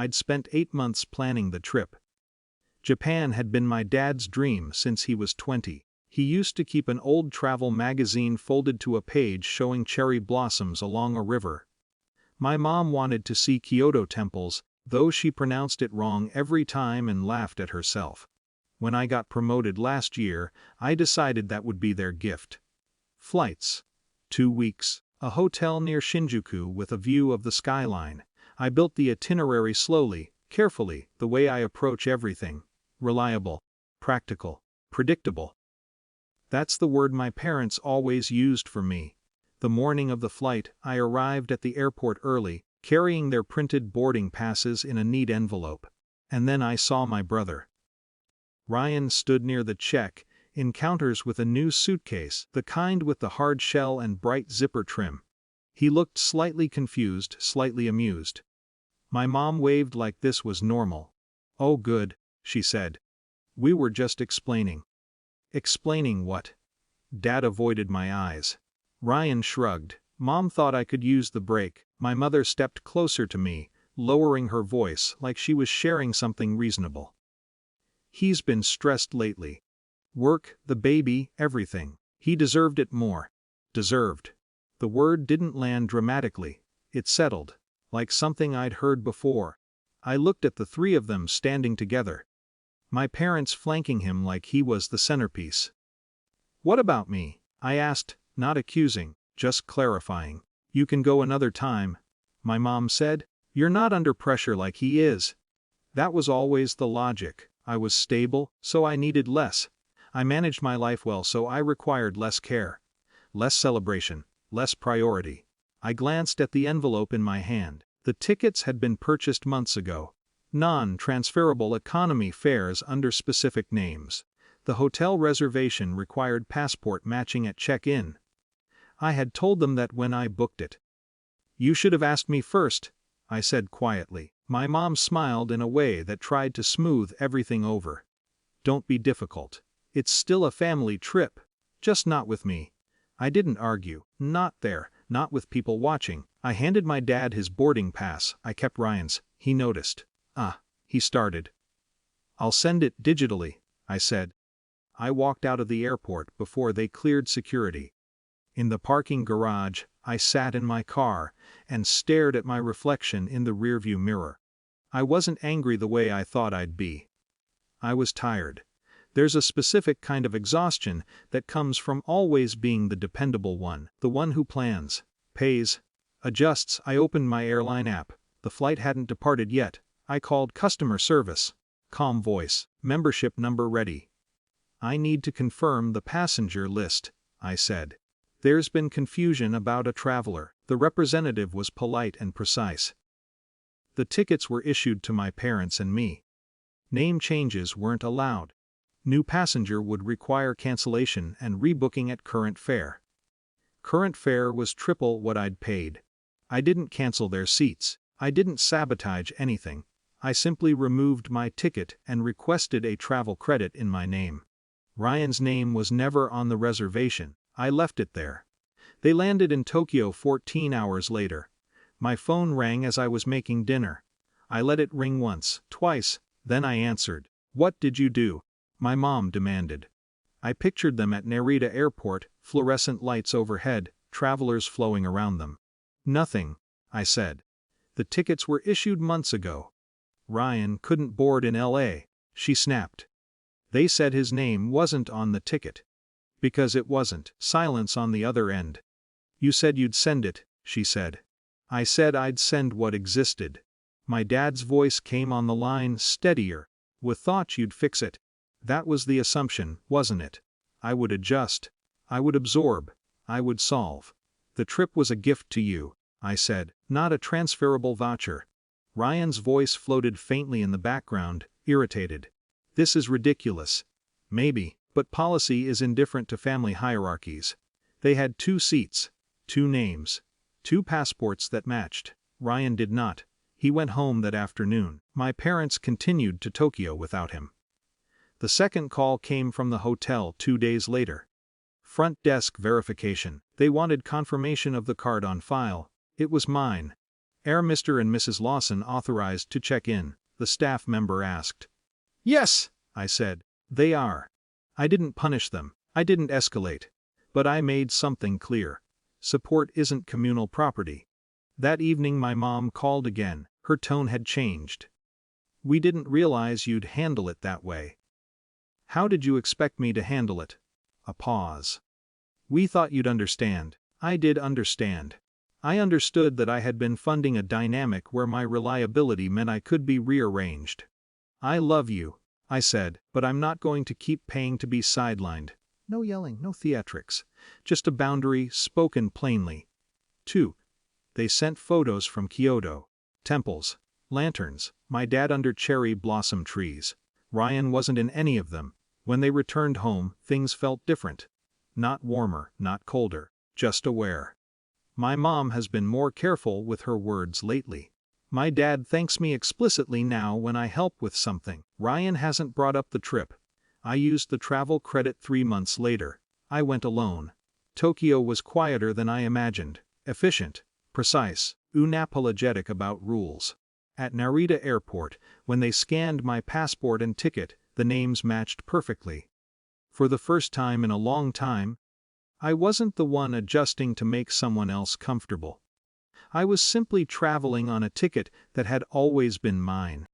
I'd spent 8 months planning the trip. Japan had been my dad's dream since he was 20. He used to keep an old travel magazine folded to a page showing cherry blossoms along a river. My mom wanted to see Kyoto temples, though she pronounced it wrong every time and laughed at herself. When I got promoted last year, I decided that would be their gift. Flights. 2 weeks. A hotel near Shinjuku with a view of the skyline. I built the itinerary slowly, carefully, the way I approach everything. Reliable, practical, predictable. That's the word my parents always used for me. The morning of the flight, I arrived at the airport early, carrying their printed boarding passes in a neat envelope. And then I saw my brother. Ryan stood near the check, in counters with a new suitcase, the kind with the hard shell and bright zipper trim. He looked slightly confused, slightly amused. My mom waved like this was normal. "Oh good," she said. "We were just explaining." "Explaining what?" Dad avoided my eyes. Ryan shrugged. Mom thought I could use the break. My mother stepped closer to me, lowering her voice like she was sharing something reasonable. "He's been stressed lately. Work, the baby, everything. He deserved it more." Deserved. The word didn't land dramatically. It settled, like something I'd heard before. I looked at the three of them standing together. My parents flanking him like he was the centerpiece. "What about me?" I asked, not accusing, just clarifying. "You can go another time," my mom said. "You're not under pressure like he is." That was always the logic. I was stable, so I needed less. I managed my life well, so I required less care. Less celebration, less priority. I glanced at the envelope in my hand. The tickets had been purchased months ago. Non-transferable economy fares under specific names. The hotel reservation required passport matching at check-in. I had told them that when I booked it. "You should have asked me first," I said quietly. My mom smiled in a way that tried to smooth everything over. "Don't be difficult. It's still a family trip. Just not with me." I didn't argue. Not there, not with people watching. I handed my dad his boarding pass. I kept Ryan's. He noticed. He started. "I'll send it digitally," I said. I walked out of the airport before they cleared security. In the parking garage, I sat in my car and stared at my reflection in the rearview mirror. I wasn't angry the way I thought I'd be. I was tired. There's a specific kind of exhaustion that comes from always being the dependable one, the one who plans, pays, adjusts. I opened my airline app. The flight hadn't departed yet. I called customer service. Calm voice. "Membership number ready." "I need to confirm the passenger list," I said. "There's been confusion about a traveler." The representative was polite and precise. The tickets were issued to my parents and me. Name changes weren't allowed. New passenger would require cancellation and rebooking at current fare. Current fare was triple what I'd paid. I didn't cancel their seats. I didn't sabotage anything. I simply removed my ticket and requested a travel credit in my name. Ryan's name was never on the reservation. I left it there. They landed in Tokyo 14 hours later. My phone rang as I was making dinner. I let it ring once, twice, then I answered. "What did you do?" my mom demanded. I pictured them at Narita Airport, fluorescent lights overhead, travelers flowing around them. "Nothing," I said. "The tickets were issued months ago." "Ryan couldn't board in LA," she snapped. "They said his name wasn't on the ticket." "Because it wasn't." Silence on the other end. "You said you'd send it," she said. "I said I'd send what existed." My dad's voice came on the line, steadier. "We thought you'd fix it." That was the assumption, wasn't it? I would adjust. I would absorb. I would solve. "The trip was a gift to you," I said, "not a transferable voucher." Ryan's voice floated faintly in the background, irritated. "This is ridiculous." "Maybe, but policy is indifferent to family hierarchies." They had 2 seats, 2 names, 2 passports that matched. Ryan did not. He went home that afternoon. My parents continued to Tokyo without him. The second call came from the hotel 2 days later. Front desk verification. They wanted confirmation of the card on file. It was mine. "Are Mr. and Mrs. Lawson authorized to check in?" the staff member asked. "Yes," I said. "They are. I didn't punish them, I didn't escalate. But I made something clear. Support isn't communal property." That evening my mom called again, her tone had changed. "We didn't realize you'd handle it that way." "How did you expect me to handle it?" A pause. "We thought you'd understand." I did understand. I understood that I had been funding a dynamic where my reliability meant I could be rearranged. "I love you," I said, "but I'm not going to keep paying to be sidelined." No yelling, no theatrics. Just a boundary, spoken plainly. 2. They sent photos from Kyoto. Temples, lanterns, my dad under cherry blossom trees. Ryan wasn't in any of them. When they returned home, things felt different. Not warmer, not colder, just aware. My mom has been more careful with her words lately. My dad thanks me explicitly now when I help with something. Ryan hasn't brought up the trip. I used the travel credit 3 months later. I went alone. Tokyo was quieter than I imagined. Efficient, precise, unapologetic about rules. At Narita Airport, when they scanned my passport and ticket, the names matched perfectly. For the first time in a long time, I wasn't the one adjusting to make someone else comfortable. I was simply traveling on a ticket that had always been mine.